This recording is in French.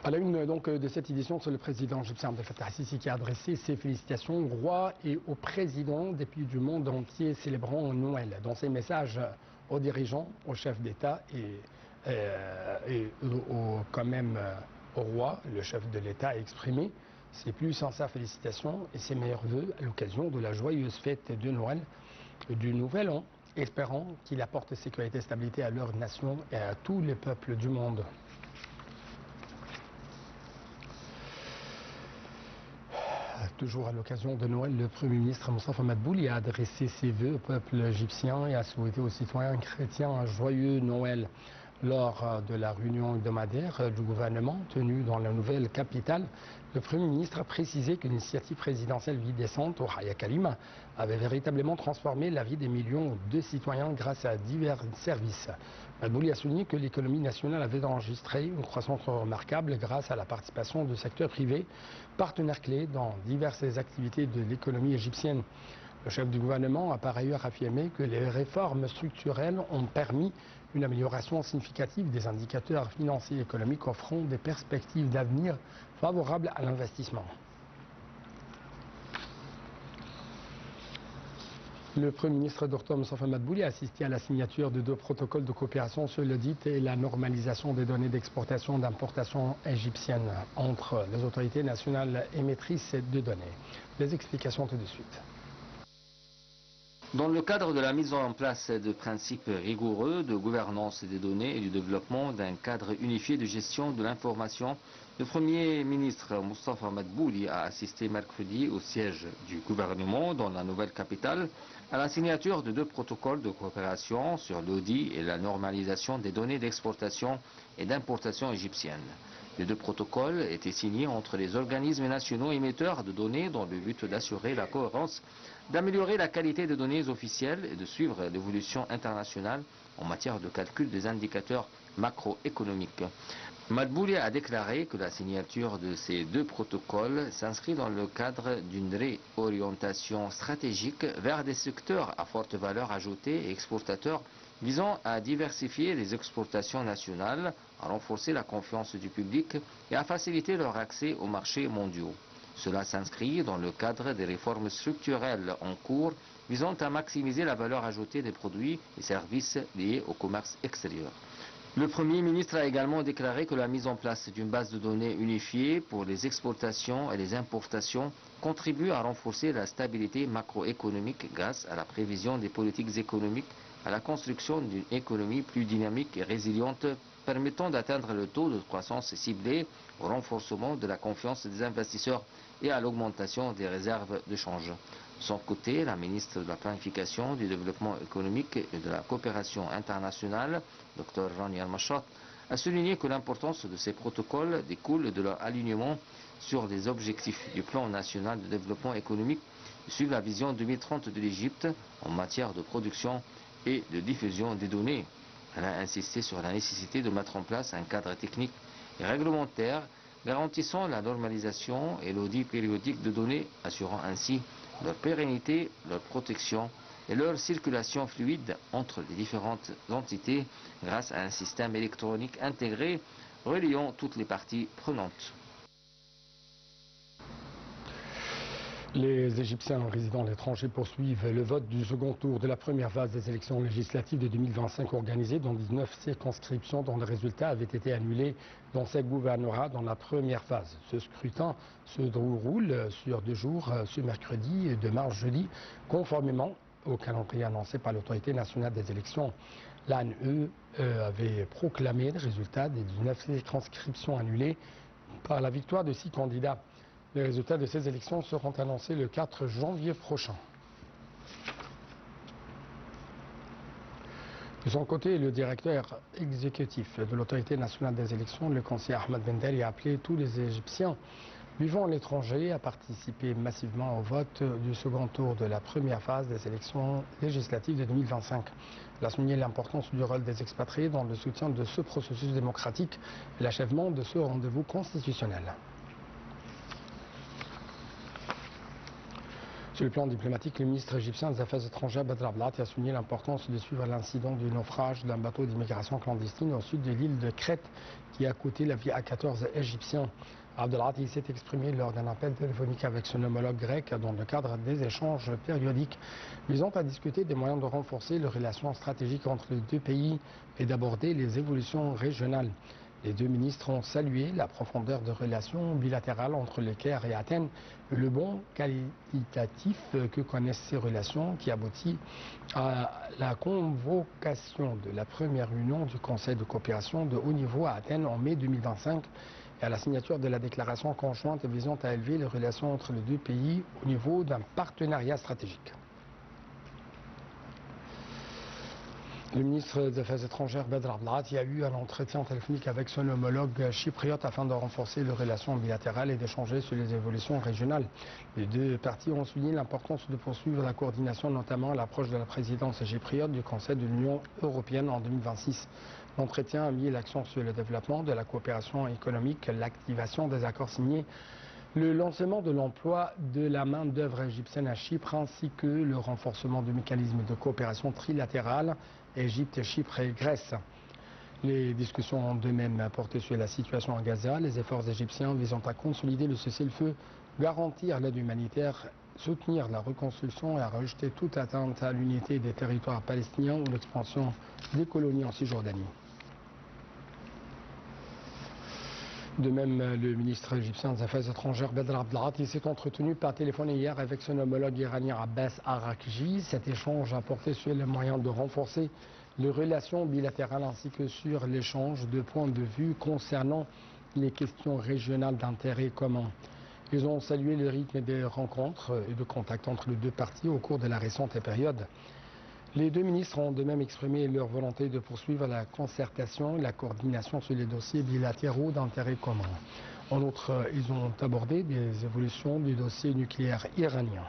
À la une donc, de cette édition, c'est le président égyptien Abdel Fattah al-Sisi qui a adressé ses félicitations au roi et au président des pays du monde entier célébrant Noël. Dans ses messages aux dirigeants, aux chefs d'État au roi, le chef de l'État a exprimé ses plus sincères félicitations et ses meilleurs vœux à l'occasion de la joyeuse fête de Noël du Nouvel An, espérant qu'il apporte sécurité et stabilité à leur nation et à tous les peuples du monde. Toujours à l'occasion de Noël, le Premier ministre Moustapha Madbouli a adressé ses vœux au peuple égyptien et a souhaité aux citoyens chrétiens un joyeux Noël. Lors de la réunion hebdomadaire du gouvernement tenue dans la nouvelle capitale, le Premier ministre a précisé que l'initiative présidentielle Vie décente au Haya Kalima avait véritablement transformé la vie des millions de citoyens grâce à divers services. Madbouli a souligné que l'économie nationale avait enregistré une croissance remarquable grâce à la participation du secteur privé, partenaire clé dans diverses activités de l'économie égyptienne. Le chef du gouvernement a par ailleurs affirmé que les réformes structurelles ont permis une amélioration significative des indicateurs financiers et économiques offrant des perspectives d'avenir favorables à l'investissement. Le Premier ministre Dr Moustapha Madbouli a assisté à la signature de 2 protocoles de coopération sur l'audit et la normalisation des données d'exportation et d'importation égyptiennes entre les autorités nationales émettrices de données. Les explications tout de suite. Dans le cadre de la mise en place de principes rigoureux de gouvernance des données et du développement d'un cadre unifié de gestion de l'information, le Premier ministre Moustapha Madbouli a assisté mercredi au siège du gouvernement dans la nouvelle capitale à la signature de 2 protocoles de coopération sur l'audit et la normalisation des données d'exportation et d'importation égyptiennes. Les 2 protocoles étaient signés entre les organismes nationaux émetteurs de données dans le but d'assurer la cohérence, d'améliorer la qualité des données officielles et de suivre l'évolution internationale en matière de calcul des indicateurs macroéconomiques. Madbouli a déclaré que la signature de ces 2 protocoles s'inscrit dans le cadre d'une réorientation stratégique vers des secteurs à forte valeur ajoutée et exportateurs visant à diversifier les exportations nationales, à renforcer la confiance du public et à faciliter leur accès aux marchés mondiaux. Cela s'inscrit dans le cadre des réformes structurelles en cours visant à maximiser la valeur ajoutée des produits et services liés au commerce extérieur. Le Premier ministre a également déclaré que la mise en place d'une base de données unifiée pour les exportations et les importations contribue à renforcer la stabilité macroéconomique grâce à la prévision des politiques économiques, à la construction d'une économie plus dynamique et résiliente permettant d'atteindre le taux de croissance ciblé, au renforcement de la confiance des investisseurs et à l'augmentation des réserves de change. De son côté, la ministre de la Planification, du Développement économique et de la Coopération internationale, Dr Rani Al-Mashat, a souligné que l'importance de ces protocoles découle de leur alignement sur les objectifs du plan national de développement économique sur la vision 2030 de l'Égypte en matière de production et de diffusion des données. Elle a insisté sur la nécessité de mettre en place un cadre technique et réglementaire garantissant la normalisation et l'audit périodique de données, assurant ainsi leur pérennité, leur protection et leur circulation fluide entre les différentes entités grâce à un système électronique intégré reliant toutes les parties prenantes. Les Égyptiens résidant à l'étranger poursuivent le vote du second tour de la première phase des élections législatives de 2025 organisées dans 19 circonscriptions dont les résultats avaient été annulés dans ces gouvernorats dans la première phase. Ce scrutin se déroule sur 2 jours, ce mercredi et demain jeudi, conformément au calendrier annoncé par l'autorité nationale des élections. L'ANE avait proclamé les résultats des 19 circonscriptions annulées par la victoire de 6 candidats. Les résultats de ces élections seront annoncés le 4 janvier prochain. De son côté, le directeur exécutif de l'autorité nationale des élections, le conseiller Ahmed Bendali, a appelé tous les Égyptiens vivant à l'étranger à participer massivement au vote du second tour de la première phase des élections législatives de 2025. Il a souligné l'importance du rôle des expatriés dans le soutien de ce processus démocratique et l'achèvement de ce rendez-vous constitutionnel. Sur le plan diplomatique, le ministre égyptien des Affaires étrangères Badr Abdelghati a souligné l'importance de suivre l'incident du naufrage d'un bateau d'immigration clandestine au sud de l'île de Crète qui a coûté la vie à 14 Égyptiens. Abdelghati s'est exprimé lors d'un appel téléphonique avec son homologue grec dans le cadre des échanges périodiques visant à discuter des moyens de renforcer les relations stratégiques entre les deux pays et d'aborder les évolutions régionales. Les deux ministres ont salué la profondeur de relations bilatérales entre le Caire et Athènes et le bon qualitatif que connaissent ces relations qui aboutit à la convocation de la première réunion du Conseil de coopération de haut niveau à Athènes en mai 2025 et à la signature de la déclaration conjointe visant à élever les relations entre les deux pays au niveau d'un partenariat stratégique. Le ministre des Affaires étrangères Badr Abdelghati a eu un entretien téléphonique avec son homologue chypriote afin de renforcer les relations bilatérales et d'échanger sur les évolutions régionales. Les deux parties ont souligné l'importance de poursuivre la coordination, notamment à l'approche de la présidence chypriote du Conseil de l'Union européenne en 2026. L'entretien a mis l'accent sur le développement de la coopération économique, l'activation des accords signés, le lancement de l'emploi de la main-d'œuvre égyptienne à Chypre ainsi que le renforcement du mécanisme de coopération trilatérale Égypte, Chypre et Grèce. Les discussions ont de même porté sur la situation à Gaza, les efforts égyptiens visant à consolider le cessez-le-feu, garantir l'aide humanitaire, soutenir la reconstruction et à rejeter toute atteinte à l'unité des territoires palestiniens ou l'expansion des colonies en Cisjordanie. De même, le ministre égyptien des Affaires étrangères Badr Abdelghati s'est entretenu par téléphone hier avec son homologue iranien Abbas Araghchi. Cet échange a porté sur les moyens de renforcer les relations bilatérales ainsi que sur l'échange de points de vue concernant les questions régionales d'intérêt commun. Ils ont salué le rythme des rencontres et de contacts entre les deux parties au cours de la récente période. Les deux ministres ont de même exprimé leur volonté de poursuivre la concertation et la coordination sur les dossiers bilatéraux d'intérêt commun. En outre, ils ont abordé des évolutions du dossier nucléaire iranien.